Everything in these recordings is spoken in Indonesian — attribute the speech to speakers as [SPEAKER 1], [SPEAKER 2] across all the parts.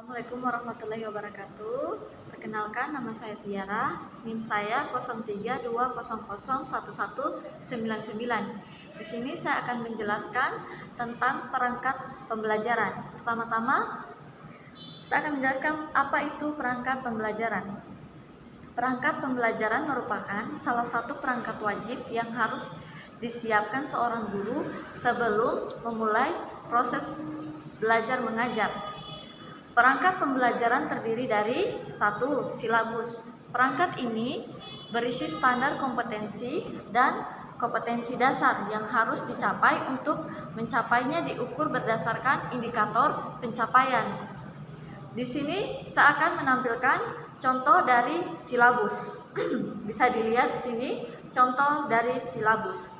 [SPEAKER 1] Assalamualaikum warahmatullahi wabarakatuh. Perkenalkan, nama saya Tiara, NIM saya 0320001199. Di sini saya akan menjelaskan tentang perangkat pembelajaran. Pertama-tama, saya akan menjelaskan apa itu perangkat pembelajaran. Perangkat pembelajaran merupakan salah satu perangkat wajib yang harus disiapkan seorang guru sebelum memulai proses belajar mengajar. Perangkat pembelajaran terdiri dari 1. Silabus. Perangkat ini berisi standar kompetensi dan kompetensi dasar yang harus dicapai. Untuk mencapainya diukur berdasarkan indikator pencapaian. Di sini saya akan menampilkan contoh dari silabus. Bisa dilihat di sini contoh dari silabus.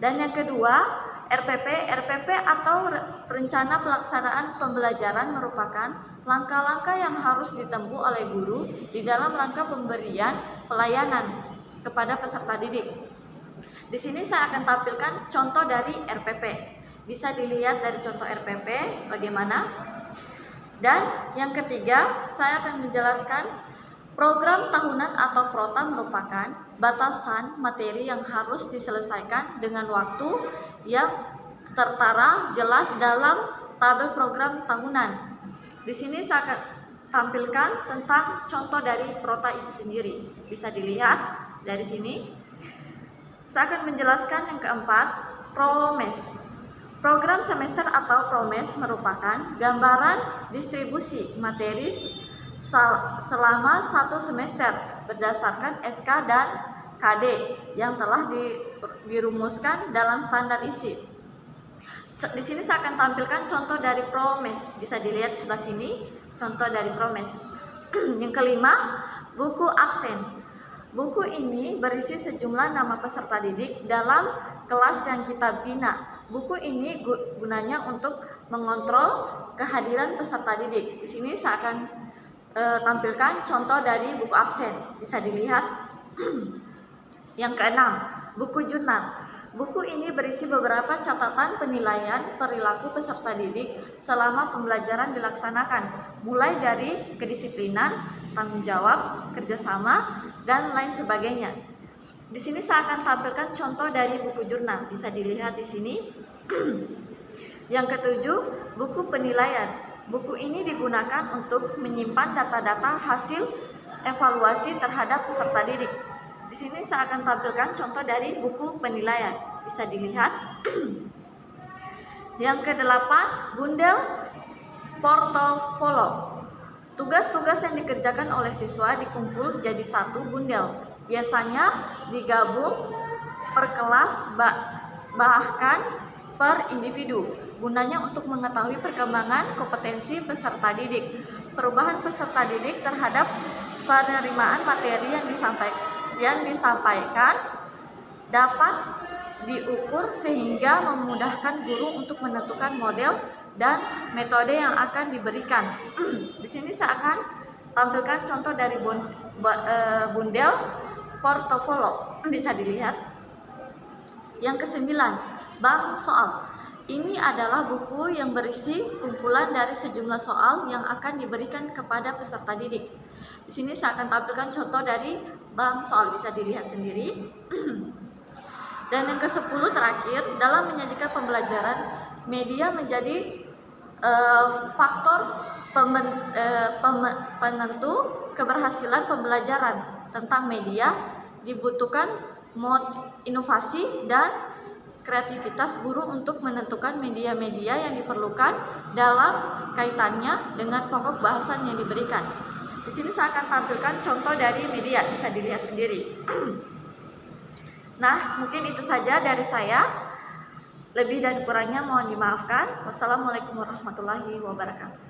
[SPEAKER 1] Dan yang kedua, RPP atau Rencana Pelaksanaan Pembelajaran merupakan langkah-langkah yang harus ditempuh oleh guru di dalam rangka pemberian pelayanan kepada peserta didik. Di sini saya akan tampilkan contoh dari RPP. Bisa dilihat dari contoh RPP bagaimana. Dan yang ketiga, saya akan menjelaskan program tahunan atau prota merupakan batasan materi yang harus diselesaikan dengan waktu yang tertara jelas dalam tabel program tahunan. Di sini saya akan tampilkan tentang contoh dari prota itu sendiri. Bisa dilihat dari sini. Saya akan menjelaskan yang keempat, PROMES. Program semester atau PROMES merupakan gambaran distribusi materi selama satu semester berdasarkan SK dan KD yang telah dirumuskan dalam standar isi. Di sini saya akan tampilkan contoh dari PROMES. Bisa dilihat sebelah sini contoh dari PROMES. Yang kelima, buku absen. Buku ini berisi sejumlah nama peserta didik dalam kelas yang kita bina. Buku ini gunanya untuk mengontrol kehadiran peserta didik. Di sini saya akan tampilkan contoh dari buku absen. Bisa dilihat. Yang keenam, buku jurnal. Buku ini berisi beberapa catatan penilaian perilaku peserta didik selama pembelajaran dilaksanakan, mulai dari kedisiplinan, tanggung jawab, kerjasama, dan lain sebagainya. Di sini saya akan tampilkan contoh dari buku jurnal. Bisa dilihat di sini. Yang ketujuh, buku penilaian. Buku ini digunakan untuk menyimpan data-data hasil evaluasi terhadap peserta didik. Di sini saya akan tampilkan contoh dari buku penilaian. Bisa dilihat. Yang kedelapan, bundel portofolio. Tugas-tugas yang dikerjakan oleh siswa dikumpul jadi satu bundel. Biasanya digabung per kelas bahkan per individu. Gunanya untuk mengetahui perkembangan kompetensi peserta didik, perubahan peserta didik terhadap penerimaan materi yang disampaikan dapat diukur sehingga memudahkan guru untuk menentukan model dan metode yang akan diberikan. Di sini saya akan tampilkan contoh dari bundel portofolio. Bisa dilihat. Yang kesembilan, bank soal. Ini adalah buku yang berisi kumpulan dari sejumlah soal yang akan diberikan kepada peserta didik. Di sini saya akan tampilkan contoh dari bank soal. Bisa dilihat sendiri. Dan yang ke-10 terakhir, dalam menyajikan pembelajaran, media menjadi faktor penentu keberhasilan pembelajaran. Tentang media, dibutuhkan inovasi dan kreativitas guru untuk menentukan media-media yang diperlukan dalam kaitannya dengan pokok bahasan yang diberikan. Di sini saya akan tampilkan contoh dari media. Bisa dilihat sendiri. Nah, mungkin itu saja dari saya. Lebih dan kurangnya mohon dimaafkan. Wassalamualaikum warahmatullahi wabarakatuh.